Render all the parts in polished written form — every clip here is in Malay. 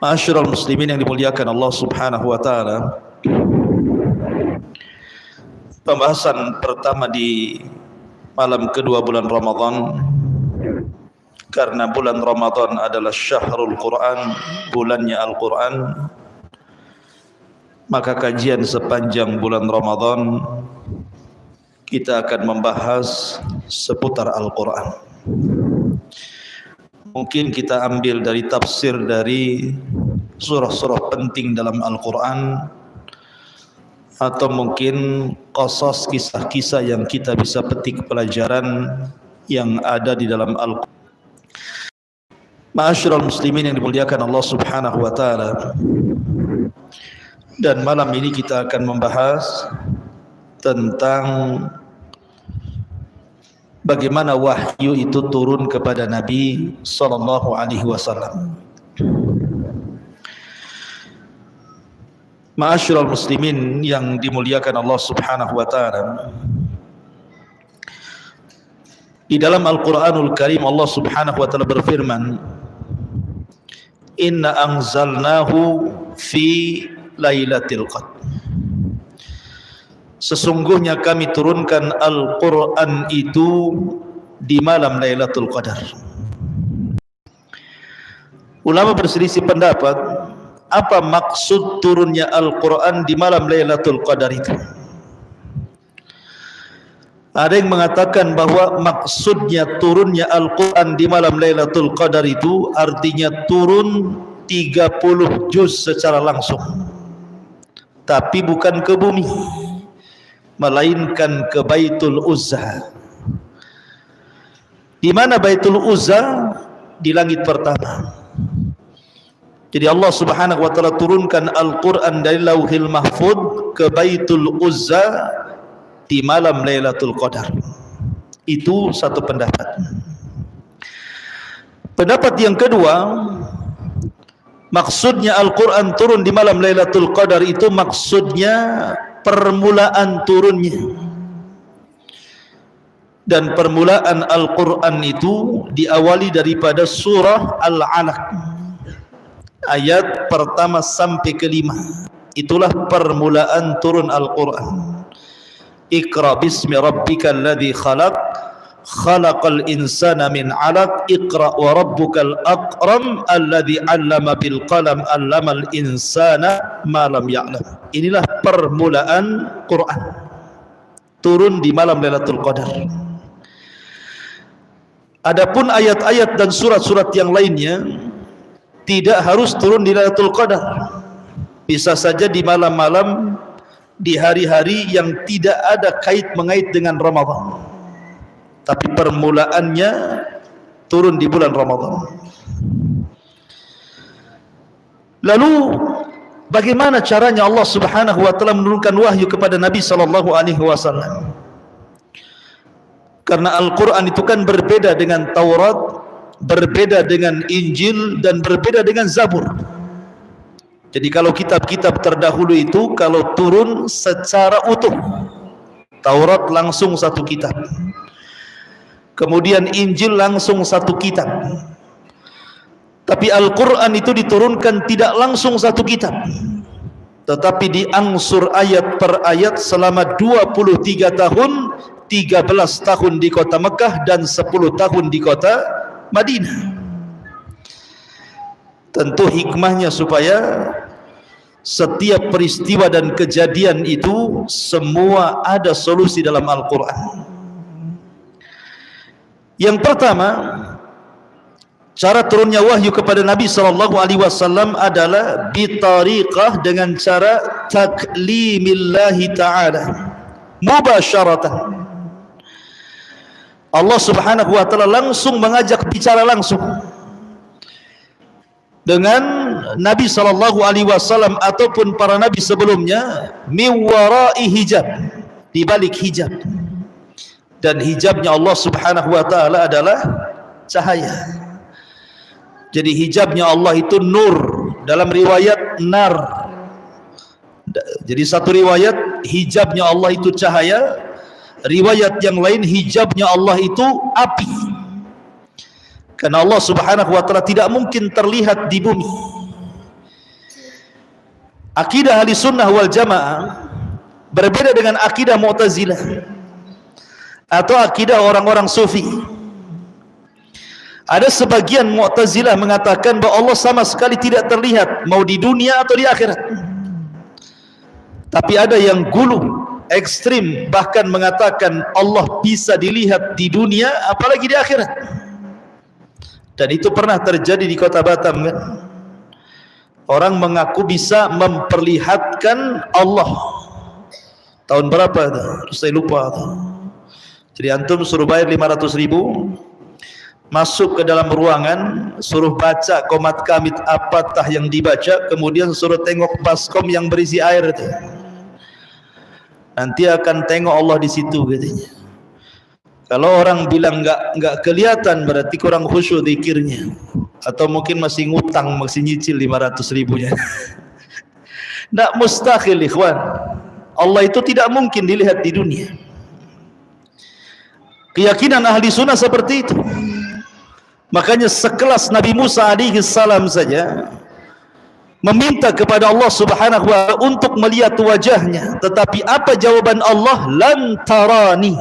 Ma'asyiral muslimin yang dimuliakan Allah Subhanahu wa taala. Pembahasan pertama di malam kedua bulan Ramadan, karena bulan Ramadan adalah syahrul Quran, bulannya Al-Quran, maka kajian sepanjang bulan Ramadan kita akan membahas seputar Al-Quran. Mungkin kita ambil dari tafsir dari surah-surah penting dalam Al-Quran, atau mungkin qasas, kisah-kisah yang kita bisa petik pelajaran yang ada di dalam Al-Quran. Ma'asyiral muslimin yang dimuliakan Allah Subhanahu wa taala. Dan malam ini kita akan membahas tentang bagaimana wahyu itu turun kepada Nabi sallallahu alaihi wasallam. Ma'asyiral muslimin yang dimuliakan Allah Subhanahu wa taala. Di dalam Al-Qur'anul Karim Allah Subhanahu wa taala berfirman, "Inna anzalnahu fi lailatul qadar." Sesungguhnya kami turunkan Al-Quran itu di malam Lailatul Qadar. Ulama berselisih pendapat, apa maksud turunnya Al-Quran di malam Lailatul Qadar itu? Ada yang mengatakan bahwa maksudnya turunnya Al-Quran di malam Lailatul Qadar itu artinya turun 30 juz secara langsung, tapi bukan ke bumi, melainkan ke Baitul Uzza. Di mana Baitul Uzza? Di langit pertama. Jadi Allah Subhanahu wa taala turunkan Al-Qur'an dari Lauhil Mahfuz ke Baitul Uzza di malam Lailatul Qadar. Itu satu pendapat. Pendapat yang kedua, maksudnya Al-Qur'an turun di malam Lailatul Qadar itu maksudnya permulaan turunnya. Dan permulaan Al-Quran itu diawali daripada surah Al-Alaq, ayat pertama sampai kelima. Itulah permulaan turun Al-Quran. Iqra bismi rabbikal ladzi khalaq, khalaqal insana min 'alaq, iqra wa rabbukal akram alladzi 'allama bil qalam 'allamal insana ma lam ya'lam. Inilah permulaan Quran turun di malam Lailatul Qadar. Adapun ayat-ayat dan surat-surat yang lainnya tidak harus turun di Lailatul Qadar. Bisa saja di malam-malam, di hari-hari yang tidak ada kait-mengait dengan Ramadan, tapi permulaannya turun di bulan Ramadan. Lalu bagaimana caranya Allah Subhanahu wa taala menurunkan wahyu kepada Nabi sallallahu alaihi wasallam? Karena Al-Qur'an itu kan berbeda dengan Taurat, berbeda dengan Injil, dan berbeda dengan Zabur. Jadi kalau kitab-kitab terdahulu itu kalau turun secara utuh, Taurat langsung satu kitab, kemudian Injil langsung satu kitab. Tapi Al-Quran itu diturunkan tidak langsung satu kitab, tetapi diangsur ayat per ayat selama 23 tahun, 13 tahun di kota Mekah dan 10 tahun di kota Madinah. Tentu hikmahnya supaya setiap peristiwa dan kejadian itu semua ada solusi dalam Al-Quran. Yang pertama, cara turunnya wahyu kepada Nabi sallallahu alaihi wasallam adalah bitariqah, dengan cara taklimillahi ta'ala mubasyaratan. Allah Subhanahu wa taala langsung mengajak bicara langsung dengan Nabi sallallahu alaihi wasallam ataupun para nabi sebelumnya, min wara'i hijab, di balik hijab. Dan hijabnya Allah Subhanahu wa taala adalah cahaya. Jadi hijabnya Allah itu nur, dalam riwayat nar. Jadi satu riwayat hijabnya Allah itu cahaya, riwayat yang lain hijabnya Allah itu api. Karena Allah Subhanahu wa taala tidak mungkin terlihat di bumi. Akidah ahli sunnah wal jamaah berbeda dengan akidah Mu'tazilah atau akidah orang-orang sufi. Ada sebagian Mu'tazilah mengatakan bahwa Allah sama sekali tidak terlihat, mau di dunia atau di akhirat. Tapi ada yang gulu, ekstrim, bahkan mengatakan Allah bisa dilihat di dunia apalagi di akhirat. Dan itu pernah terjadi di kota Batam kan? Orang mengaku bisa memperlihatkan Allah. Tahun berapa itu? Saya lupa itu. Jadi antum suruh bayar 500.000, masuk ke dalam ruangan, suruh baca qomat kamit apatah yang dibaca, kemudian suruh tengok baskom yang berisi air itu. Nanti akan tengok Allah di situ katanya. Kalau orang bilang enggak kelihatan, berarti kurang khusyuk zikirnya, atau mungkin masih ngutang, masih nyicil 500.000-nya. Enggak mustahil ikhwan. Allah itu tidak mungkin dilihat di dunia. Keyakinan ahli sunnah seperti itu. Makanya sekelas Nabi Musa alaihi salam saja meminta kepada Allah subhanahu wa ta'ala untuk melihat wajahnya, tetapi apa jawaban Allah? Lan tarani,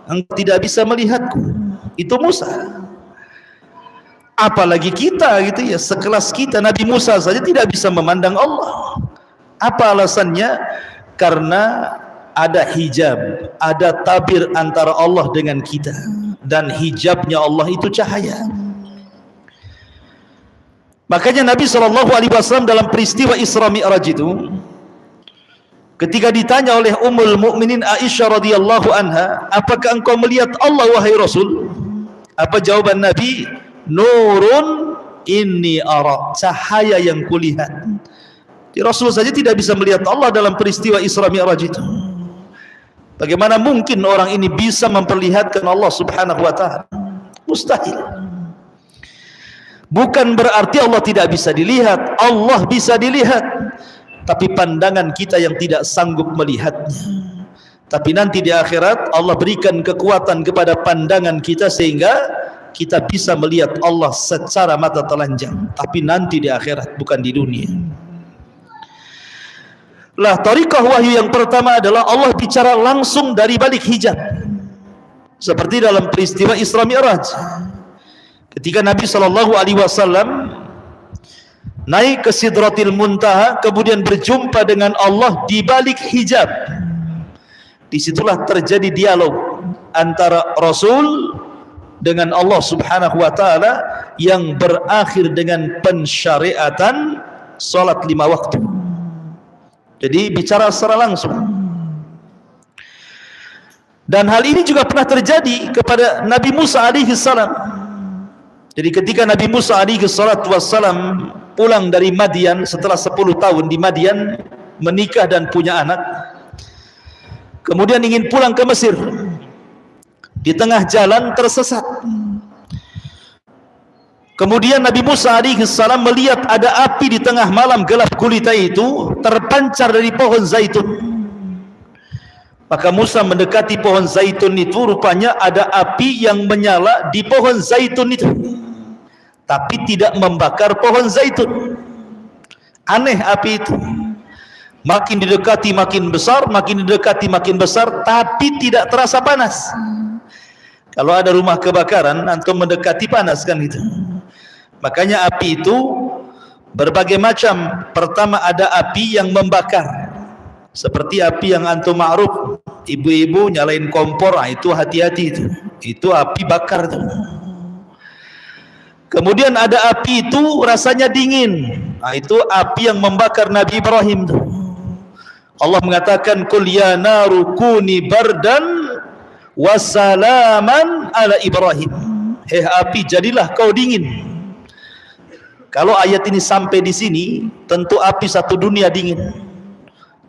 engkau tidak bisa melihatku. Itu Musa. Apalagi kita gitu ya, sekelas kita. Nabi Musa saja tidak bisa memandang Allah. Apa alasannya? Karena ada hijab, ada tabir antara Allah dengan kita, dan hijabnya Allah itu cahaya. Makanya Nabi SAW dalam peristiwa Isra Mi'raj itu, ketika ditanya oleh Ummul Mukminin Aisyah radhiyallahu anha, apakah engkau melihat Allah wahai Rasul? Apa jawaban Nabi? Nurun inni ara, cahaya yang kulihat. Rasul saja tidak bisa melihat Allah dalam peristiwa Isra Mi'raj itu. Bagaimana mungkin orang ini bisa memperlihatkan Allah subhanahu wa ta'ala? Mustahil. Bukan berarti Allah tidak bisa dilihat. Allah bisa dilihat, tapi pandangan kita yang tidak sanggup melihatnya. Tapi nanti di akhirat Allah berikan kekuatan kepada pandangan kita sehingga kita bisa melihat Allah secara mata telanjang. Tapi nanti di akhirat, bukan di dunia. Lah, tariqah wahyu yang pertama adalah Allah bicara langsung dari balik hijab, seperti dalam peristiwa Isra Mi'raj. Ketika Nabi SAW naik ke Sidratil Muntaha, kemudian berjumpa dengan Allah di balik hijab, disitulah terjadi dialog antara Rasul dengan Allah subhanahu wa ta'ala yang berakhir dengan pensyariatan salat 5 waktu. Jadi bicara secara langsung. Dan hal ini juga pernah terjadi kepada Nabi Musa alaihi salam. Jadi ketika Nabi Musa alaihi salatu wassalam pulang dari Madian setelah 10 tahun di Madian, menikah dan punya anak, kemudian ingin pulang ke Mesir, di tengah jalan tersesat. Kemudian Nabi Musa alaihi salam melihat ada api di tengah malam gelap gulita itu terpancar dari pohon zaitun. Maka Musa mendekati pohon zaitun itu, rupanya ada api yang menyala di pohon zaitun itu, tapi tidak membakar pohon zaitun. Aneh api itu. Makin didekati makin besar, makin didekati makin besar, tapi tidak terasa panas. Kalau ada rumah kebakaran, antum mendekati panas kan gitu. Makanya api itu berbagai macam. Pertama ada api yang membakar, seperti api yang antum ma'ruf, ibu-ibu nyalain kompor, itu hati-hati itu api bakar tuh. Kemudian ada api itu rasanya dingin, itu api yang membakar Nabi Ibrahim tuh. Allah mengatakan qul ya naru kuni bardan wassalaman ala Ibrahim. Hei api, jadilah kau dingin. Kalau ayat ini sampai di sini, tentu api satu dunia dingin.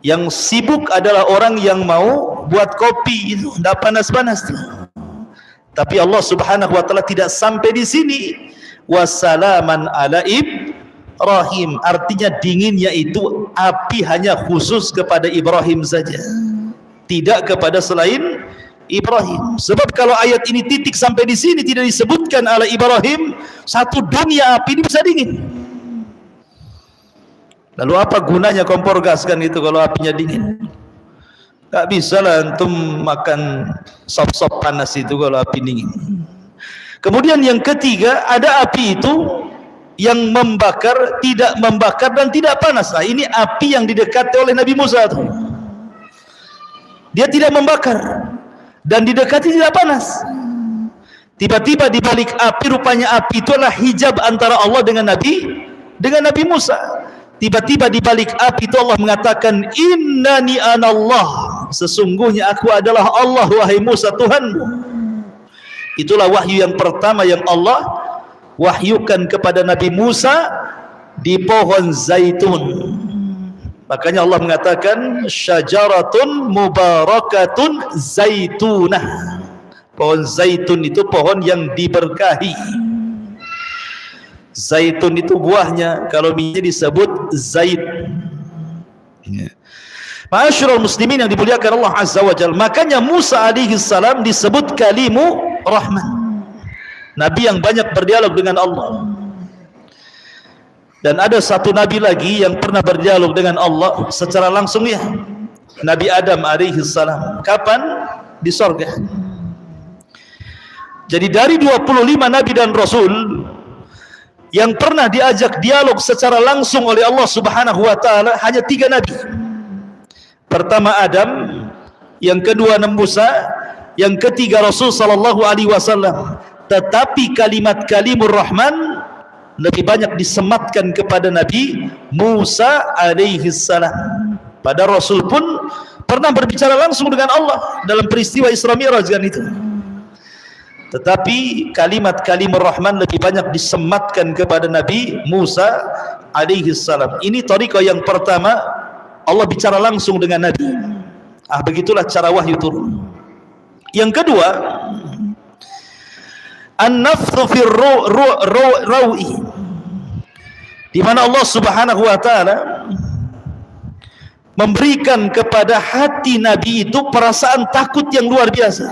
Yang sibuk adalah orang yang mau buat kopi, itu tidak panas-panas. Tapi Allah subhanahu wa ta'ala tidak sampai di sini. Wassalaman ala Ibrahim, artinya dinginnya itu api hanya khusus kepada Ibrahim saja, tidak kepada selain Ibrahim. Sebab kalau ayat ini titik sampai di sini tidak disebutkan ala Ibrahim, satu dunia api ini bisa dingin. Lalu apa gunanya kompor gas kan itu kalau apinya dingin? Tak bisa lah antum makan sop-sop panas itu kalau api dingin. Kemudian yang ketiga, ada api itu yang membakar, tidak membakar dan tidak panas. Nah, ini api yang didekati oleh Nabi Musa itu. Dia tidak membakar dan didekati tidak panas. Tiba-tiba di balik api, rupanya api itu adalah hijab antara Allah dengan Nabi Musa. Tiba-tiba di balik api itu Allah mengatakan, innani anallah, sesungguhnya aku adalah Allah wahai Musa Tuhanmu. Itulah wahyu yang pertama yang Allah wahyukan kepada Nabi Musa di pohon zaitun. Makanya Allah mengatakan syajaratun mubarakatun zaitunah. Pohon zaitun itu pohon yang diberkahi. Zaitun itu buahnya, kalau minyak disebut zait. Ma'asyiral muslimin yang dimuliakan Allah Azza wa Jalla. Makanya Musa alaihi salam disebut kalimu rahman, nabi yang banyak berdialog dengan Allah. Dan ada satu nabi lagi yang pernah berdialog dengan Allah secara langsung, ya, Nabi Adam alaihi salam. Kapan? Di sorga. Jadi dari 25 nabi dan rasul yang pernah diajak dialog secara langsung oleh Allah Subhanahu wa taala hanya 3 nabi. Pertama Adam, yang kedua Musa, yang ketiga Rasul sallallahu alaihi wasallam. Tetapi kalimat kalimur rahman lebih banyak disematkan kepada Nabi Musa alaihi salam. Pada Rasul pun pernah berbicara langsung dengan Allah dalam peristiwa Isra Mi'raj kan itu. Tetapi kalimat kalimur rahman lebih banyak disematkan kepada Nabi Musa alaihi salam. Ini thariqah yang pertama, Allah bicara langsung dengan Nabi. Begitulah cara wahyu turun. Yang kedua, an-nafthu fir rawi, di mana Allah Subhanahu wa taala memberikan kepada hati Nabi itu perasaan takut yang luar biasa.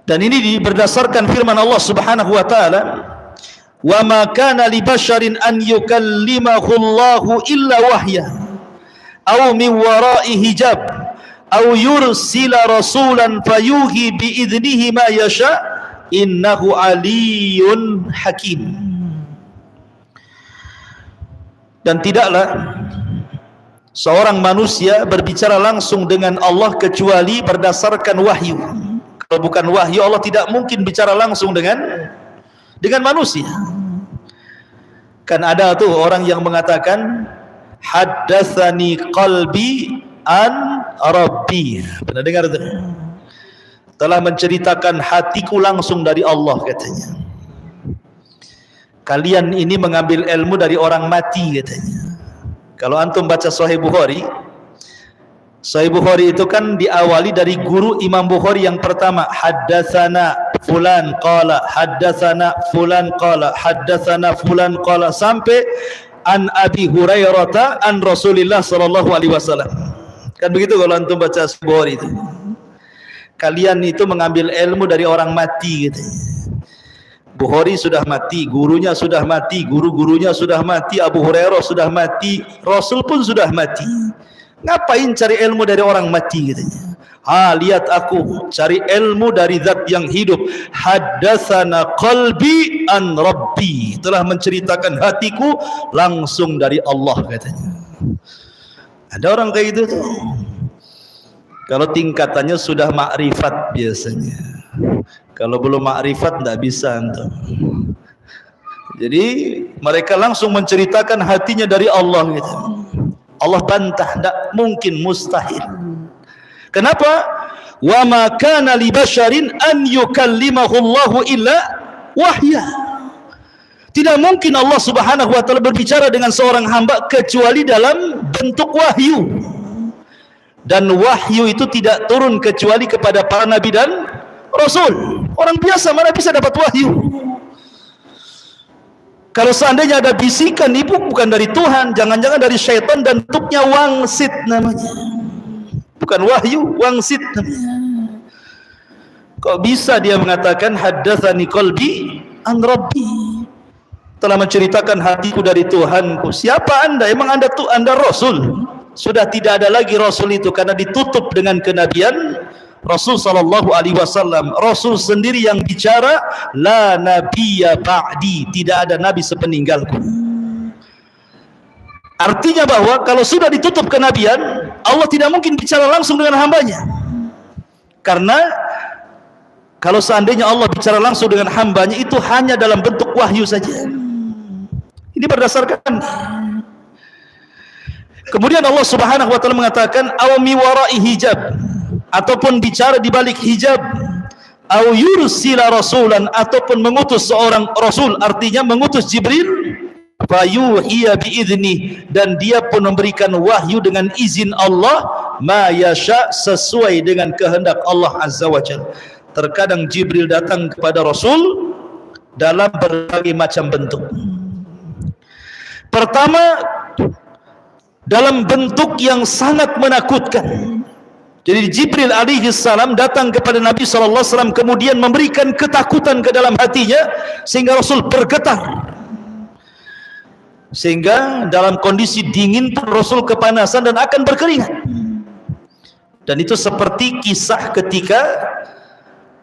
Dan ini berdasarkan firman Allah Subhanahu wa taala, wa ma kana li basharin an yukallimahu Allahu illa wahya aw min wara'i hijab aw yursila rasulan fayuhi bi idnihi ma yasha innahu aliyyun hakim. Dan tidaklah seorang manusia berbicara langsung dengan Allah kecuali berdasarkan wahyu. Kalau bukan wahyu, Allah tidak mungkin bicara langsung dengan manusia. Kan ada tuh orang yang mengatakan haddatsani qalbi an rabbi. Pernah dengar itu? Telah menceritakan hatiku langsung dari Allah, katanya. Kalian ini mengambil ilmu dari orang mati, katanya. Kalau antum baca Sahih Bukhari, Sahih Bukhari itu kan diawali dari guru Imam Bukhari yang pertama, haddatsana fulan qala, haddatsana fulan qala, haddatsana fulan qala, sampai an Abi Hurairah an Rasulillah sallallahu alaihi wasallam. Kan begitu kalau antum baca Sahih Bukhari itu. Kalian itu mengambil ilmu dari orang mati, gitu. Bukhari sudah mati, gurunya sudah mati, guru-gurunya sudah mati, Abu Hurairah sudah mati, Rasul pun sudah mati. Ngapain cari ilmu dari orang mati, katanya. Lihat aku cari ilmu dari zat yang hidup. Haddatsana qalbi an rabbi, telah menceritakan hatiku langsung dari Allah, katanya. Ada orang kayak gitu tuh. Kalau tingkatannya sudah makrifat biasanya. Kalau belum makrifat tidak bisa antum. Jadi mereka langsung menceritakan hatinya dari Allah, gitu. Allah bantah, tidak mungkin, mustahil. Kenapa? Wa ma kana li basharin an yukallimahu Allahu illa wahya. Tidak mungkin Allah Subhanahu wa taala berbicara dengan seorang hamba kecuali dalam bentuk wahyu. Dan wahyu itu tidak turun kecuali kepada para nabi dan rasul. Orang biasa mana bisa dapat wahyu? Kalau seandainya ada bisikan, ibu bukan dari Tuhan, jangan-jangan dari syaitan dan bentuknya wangsit namanya. Bukan wahyu, wangsit namanya. Kok bisa dia mengatakan haddatsani qalbi an rabbi? telah menceritakan hatiku dari Tuhanku. Siapa anda? Emang anda tuh anda Rasul? Sudah tidak ada lagi Rasul itu karena ditutup dengan kenabian Rasul sallallahu alaihi wasallam. Rasul sendiri yang bicara, la nabiyya ba'di, tidak ada nabi sepeninggalku. Artinya bahwa kalau sudah ditutup kenabian, Allah tidak mungkin bicara langsung dengan hambanya. Karena kalau seandainya Allah bicara langsung dengan hambanya, itu hanya dalam bentuk wahyu saja. Ini berdasarkan. Kemudian Allah Subhanahu wa taala mengatakan aw mi wara'i hijab, ataupun bicara di balik hijab, aw yursila rasulan, ataupun mengutus seorang rasul, artinya mengutus Jibril, fayuhiya biizni, dan dia pun memberikan wahyu dengan izin Allah, ma yasha, sesuai dengan kehendak Allah Azza wa Jalla. Terkadang Jibril datang kepada Rasul dalam berbagai macam bentuk. Pertama, dalam bentuk yang sangat menakutkan. Jadi Jibril alaihi salam datang kepada Nabi sallallahu alaihi wasallam, kemudian memberikan ketakutan ke dalam hatinya sehingga Rasul bergetar. Sehingga dalam kondisi dingin Rasul kepanasan dan akan berkeringat. Dan itu seperti kisah ketika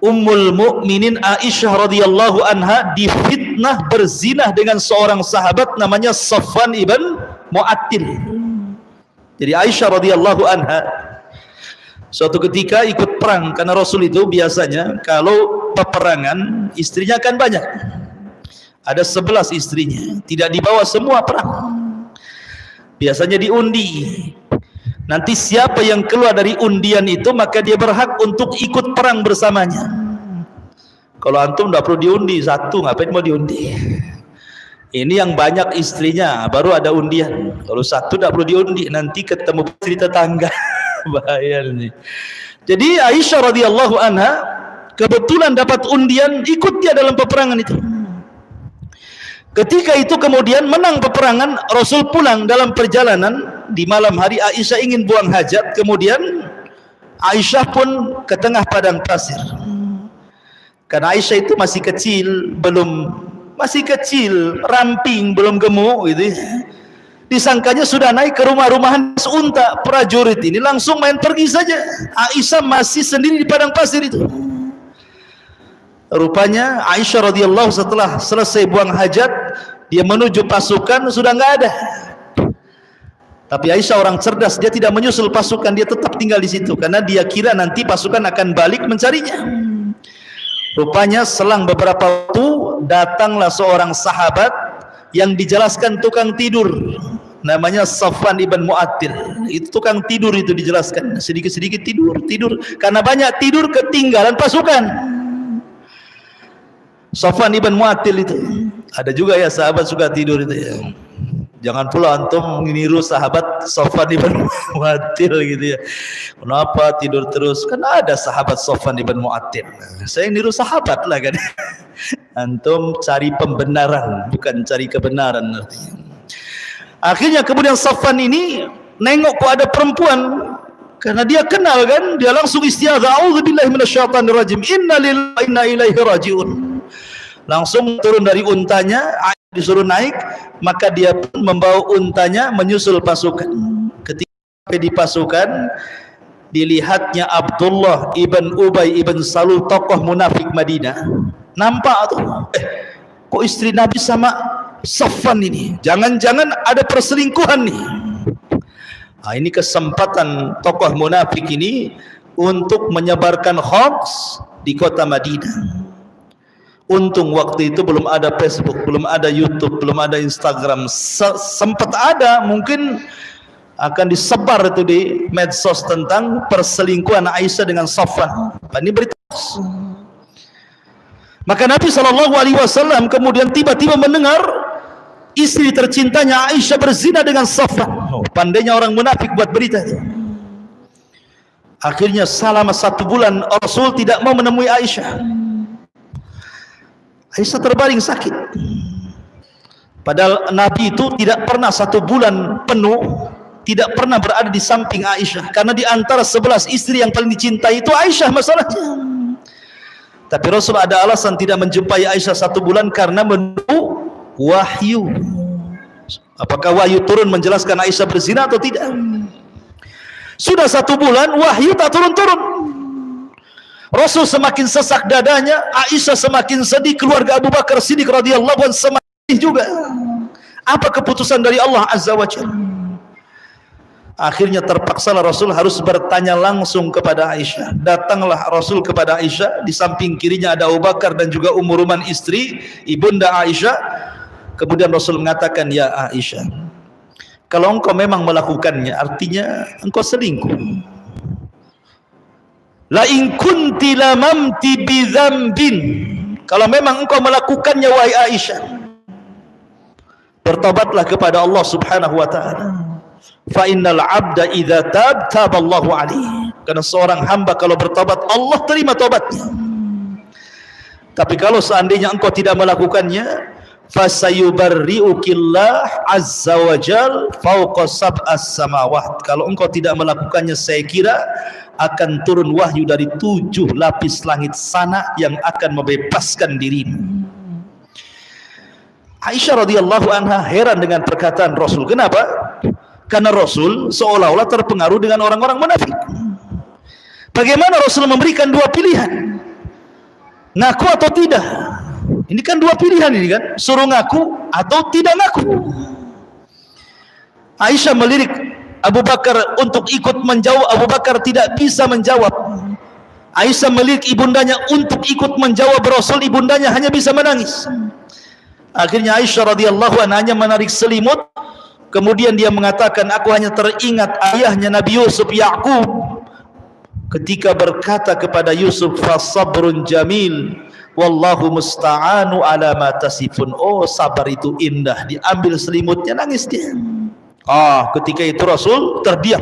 Ummul Mukminin Aisyah radhiyallahu anha difitnah berzinah dengan seorang sahabat namanya Safwan ibn Mu'attil. Jadi Aisyah radhiyallahu anha suatu ketika ikut perang, karena Rasul itu biasanya kalau peperangan istrinya akan banyak. Ada 11 istrinya, tidak dibawa semua perang. Biasanya diundi. Nanti siapa yang keluar dari undian itu, maka dia berhak untuk ikut perang bersamanya. Kalau antum tidak perlu diundi, satu ngapain mau diundi? Ini yang banyak istrinya baru ada undian. Kalau satu tidak perlu diundi, nanti ketemu istri tetangga. Bahaya nih. Jadi Aisyah radhiyallahu anha kebetulan dapat undian, ikut dia dalam peperangan itu. Ketika itu kemudian menang peperangan, Rasul pulang dalam perjalanan di malam hari. Aisyah ingin buang hajat, kemudian Aisyah pun ke tengah padang pasir. Karena Aisyah itu masih kecil, ramping, belum gemuk gitu. Disangkanya sudah naik ke rumah-rumahan unta prajurit ini, langsung main pergi saja. Aisyah masih sendiri di padang pasir itu. Rupanya Aisyah radhiyallahu setelah selesai buang hajat, dia menuju pasukan, sudah nggak ada. Tapi Aisyah orang cerdas, dia tidak menyusul pasukan, dia tetap tinggal di situ karena dia kira nanti pasukan akan balik mencarinya. Rupanya selang beberapa waktu datanglah seorang sahabat yang dijelaskan tukang tidur, namanya Safwan ibn Mu'attil. Itu tukang tidur, itu dijelaskan sedikit-sedikit tidur karena banyak tidur ketinggalan pasukan. Safwan ibn Mu'attil itu ada juga ya sahabat suka tidur itu ya. Jangan pula antum meniru sahabat Safwan ibn Mu'attil gitu ya. Kenapa tidur terus? Karena ada sahabat Safwan ibn Mu'attil. Saya niru sahabat lah kan. Antum cari pembenaran, bukan cari kebenaran. Akhirnya kemudian Safwan ini nengok kok ada perempuan, karena dia kenal kan, dia langsung isti'adzah, a'udzubillahi minasyaitonir rajim, inna lillahi wa inna ilaihi raji'un. Langsung turun dari untanya, disuruh naik, maka dia pun membawa untanya menyusul pasukan. Ketika di pasukan, dilihatnya Abdullah ibn Ubay ibn Salul, tokoh munafik Madinah. Nampak tuh, kok istri Nabi sama Safwan ini? Jangan-jangan ada perselingkuhan nih. Nah, ini kesempatan tokoh munafik ini untuk menyebarkan hoax di kota Madinah. Untung waktu itu belum ada Facebook, belum ada YouTube, belum ada Instagram. Sempat ada, mungkin akan disebar itu di medsos tentang perselingkuhan Aisyah dengan Safwan. Ini berita. Maka Nabi SAW kemudian tiba-tiba mendengar istri tercintanya Aisyah berzina dengan Safwan. Pandainya orang munafik buat berita itu. Akhirnya selama 1 bulan Rasul tidak mau menemui Aisyah. Aisyah terbaring sakit. Padahal Nabi itu tidak pernah 1 bulan penuh tidak pernah berada di samping Aisyah, karena di antara 11 istri yang paling dicintai itu Aisyah masalahnya. Tapi Rasul ada alasan tidak menjumpai Aisyah 1 bulan karena menunggu wahyu. Apakah wahyu turun menjelaskan Aisyah berzina atau tidak? Sudah 1 bulan wahyu tak turun-turun. Rasul semakin sesak dadanya, Aisyah semakin sedih, keluarga Abu Bakar Siddiq radhiyallahu anhu semakin sedih juga. Apa keputusan dari Allah Azza wa Jalla? Akhirnya terpaksalah Rasul harus bertanya langsung kepada Aisyah. Datanglah Rasul kepada Aisyah, di samping kirinya ada Abu Bakar dan juga Ummu Ruman istri, ibunda Aisyah. Kemudian Rasul mengatakan, ya Aisyah, kalau engkau memang melakukannya, artinya engkau selingkuh. La in kunti lamamti bi dzambin, kalau memang engkau melakukannya wahai Aisyah, bertobatlah kepada Allah Subhanahu wa taala. Fa innal 'abda idza taballahu alaihi, karena seorang hamba kalau bertobat Allah terima tobatnya. Tapi kalau seandainya engkau tidak melakukannya, fasayubarri'ukillah azza wajal fawqa sab'as samawat, kalau engkau tidak melakukannya saya kira akan turun wahyu dari 7 lapis langit sana yang akan membebaskan dirimu. Aisyah radhiyallahu anha heran dengan perkataan Rasul. Kenapa? Karena Rasul seolah-olah terpengaruh dengan orang-orang munafik. Bagaimana Rasul memberikan 2 pilihan? Ngaku atau tidak? Ini kan 2 pilihan ini kan, suruh ngaku atau tidak ngaku. Aisyah melirik Abu Bakar untuk ikut menjawab, Abu Bakar tidak bisa menjawab. Aisyah melirik ibundanya untuk ikut menjawab Rasul, ibundanya hanya bisa menangis. Akhirnya Aisyah radhiyallahu anha hanya menarik selimut, kemudian dia mengatakan, aku hanya teringat ayahnya Nabi Yusuf, Ya'qub, ketika berkata kepada Yusuf, fasabrun jamil wallahu musta'anu ala ma tasifun. Oh, sabar itu indah. Diambil selimutnya, nangis dia. Ketika itu Rasul terdiam.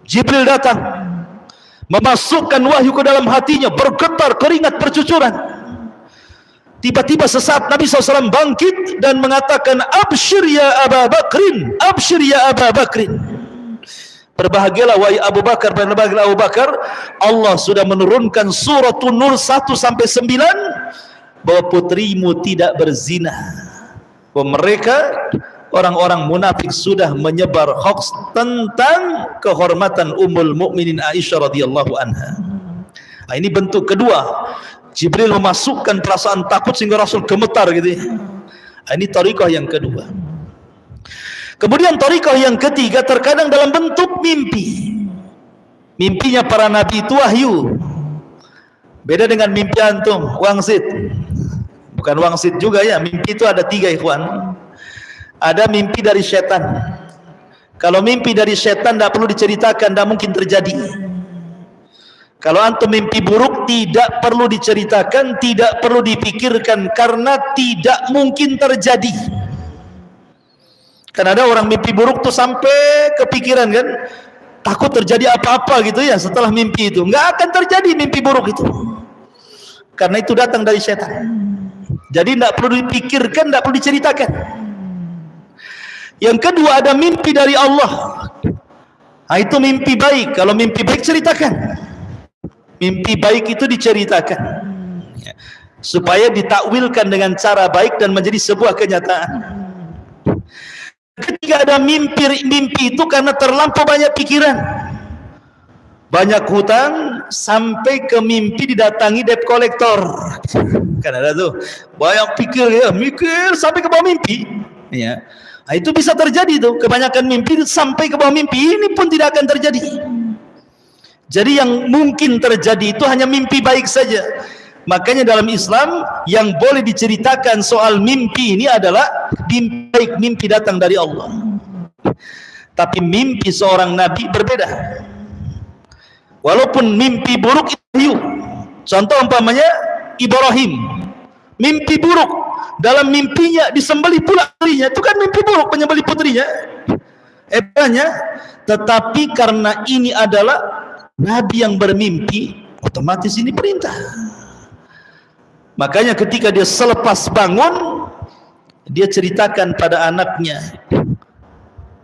Jibril datang memasukkan wahyu ke dalam hatinya, bergetar, keringat bercucuran. Tiba-tiba sesaat Nabi SAW bangkit dan mengatakan, abshir ya Abu Bakrin, abshir ya Abu Bakrin, berbahagialah wahai Abu Bakar, berbahagialah Abu Bakar, Allah sudah menurunkan suratul Nur 1-9 bahwa putrimu tidak berzina, bahwa mereka orang-orang munafik sudah menyebar hoax tentang kehormatan Ummul Mukminin Aisyah radhiyallahu anha. Ini bentuk kedua, Jibril memasukkan perasaan takut sehingga Rasul gemetar gitu ya. Ini thariqah yang kedua. Kemudian thariqah yang ketiga terkadang dalam bentuk mimpi. Mimpinya para nabi itu wahyu. Beda dengan mimpi antum, wangsit. Bukan wangsit juga ya, mimpi itu ada 3 ikhwan. Ada mimpi dari setan. Kalau mimpi dari setan tidak perlu diceritakan, tidak mungkin terjadi. Kalau antum mimpi buruk tidak perlu diceritakan, tidak perlu dipikirkan, karena tidak mungkin terjadi. Karena ada orang mimpi buruk tuh sampai kepikiran kan, takut terjadi apa-apa gitu ya setelah mimpi itu. Nggak akan terjadi mimpi buruk itu, karena itu datang dari setan. Jadi tidak perlu dipikirkan, tidak perlu diceritakan. Yang kedua ada mimpi dari Allah. Itu mimpi baik. Kalau mimpi baik ceritakan. Mimpi baik itu diceritakan supaya ditakwilkan dengan cara baik dan menjadi sebuah kenyataan. Ketika ada mimpi itu karena terlampau banyak pikiran, banyak hutang, sampai ke mimpi didatangi debt collector. Kan ada tuh banyak pikir ya, mikir sampai ke bawah mimpi ya. Itu bisa terjadi tuh, kebanyakan mimpi sampai ke bawah mimpi, ini pun tidak akan terjadi. Jadi yang mungkin terjadi itu hanya mimpi baik saja. Makanya dalam Islam yang boleh diceritakan soal mimpi ini adalah mimpi baik, mimpi datang dari Allah. Tapi mimpi seorang nabi berbeda. Walaupun mimpi buruk itu, contoh umpamanya Ibrahim, mimpi buruk, dalam mimpinya disembelih pula putrinya, itu kan mimpi buruk, menyembelih putrinya. Tetapi karena ini adalah nabi yang bermimpi, otomatis ini perintah. Makanya ketika dia selepas bangun, dia ceritakan pada anaknya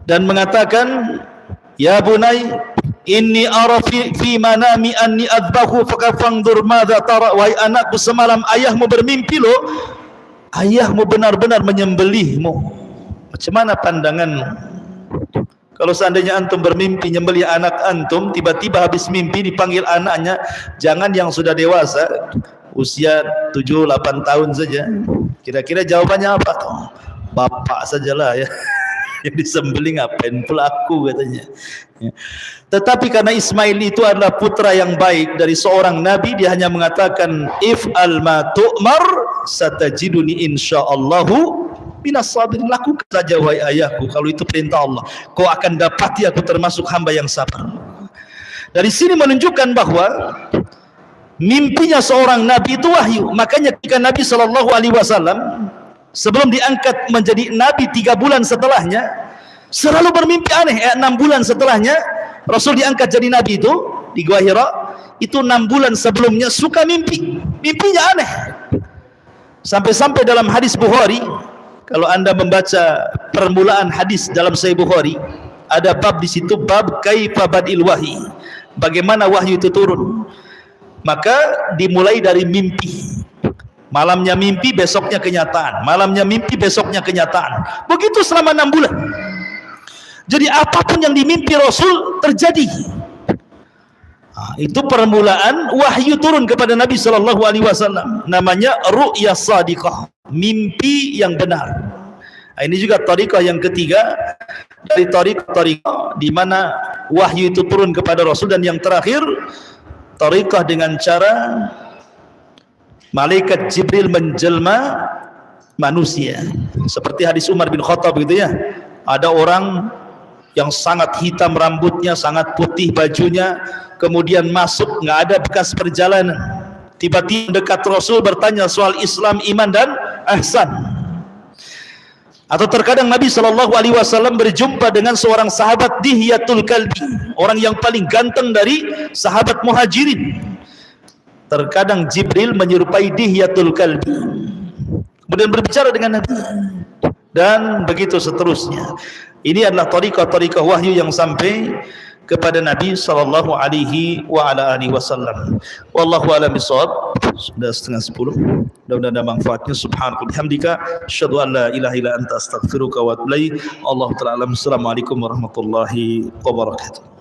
dan mengatakan, ya bunai, inni ara fi manami anni adbahu faqfandur madza tara. Wahai anakku, semalam ayahmu bermimpi loh ayahmu benar-benar menyembelihmu, macam mana pandanganmu? Kalau seandainya antum bermimpi nyembelih anak antum, tiba-tiba habis mimpi dipanggil anaknya, jangan yang sudah dewasa, usia 7-8 tahun saja, kira-kira jawabannya apa tuh? Bapak sajalah ya yang disembelih, ngapain pula aku, katanya. Tetapi karena Ismail itu adalah putra yang baik dari seorang nabi, dia hanya mengatakan, if'al ma tu'mar satajiduni insyaallahu minas sabirin, lakukan saja wahai ayahku, kalau itu perintah Allah, kau akan dapati aku termasuk hamba yang sabar. Dari sini menunjukkan bahwa mimpinya seorang nabi itu wahyu. Makanya ketika Nabi SAW sebelum diangkat menjadi nabi 3 bulan setelahnya selalu bermimpi aneh. 6 bulan setelahnya Rasul diangkat jadi nabi itu di Gua Hira, itu 6 bulan sebelumnya suka mimpinya aneh. Sampai-sampai dalam hadis Bukhari, kalau anda membaca permulaan hadis dalam Sahih Bukhari, ada bab di situ, bab kaifa badil wahyi, bagaimana wahyu itu turun. Maka dimulai dari mimpi. Malamnya mimpi, besoknya kenyataan. Malamnya mimpi, besoknya kenyataan. Begitu selama 6 bulan. Jadi apapun yang dimimpi Rasul terjadi. Itu permulaan wahyu turun kepada Nabi SAW. Namanya ru'ya sadiqah, mimpi yang benar. Ini juga tariqah yang ketiga dari tariqah di mana wahyu itu turun kepada Rasul. Dan yang terakhir, tariqah dengan cara malaikat Jibril menjelma manusia, seperti hadis Umar bin Khattab gitu ya. Ada orang yang sangat hitam rambutnya, sangat putih bajunya, kemudian masuk, nggak ada bekas perjalanan, tiba-tiba dekat Rasul bertanya soal Islam, iman dan ihsan. Atau terkadang Nabi SAW berjumpa dengan seorang sahabat Dihyatul Kalbi, orang yang paling ganteng dari sahabat Muhajirin. Terkadang Jibril menyerupai Dihyatul Kalbi, kemudian berbicara dengan Nabi, dan begitu seterusnya. Ini adalah tariqah wahyu yang sampai kepada Nabi sallallahu alaihi wa ala alihi wasallam. Wallahu a'lam bishawab. Sudah 9:30. Mudah-mudahan ada manfaatnya. Subhanaka bihamdika asyhadu an la ilaha illa anta astaghfiruka wa atubu ilaik. Allahu ta'ala alam. Assalamualaikum warahmatullahi wabarakatuh.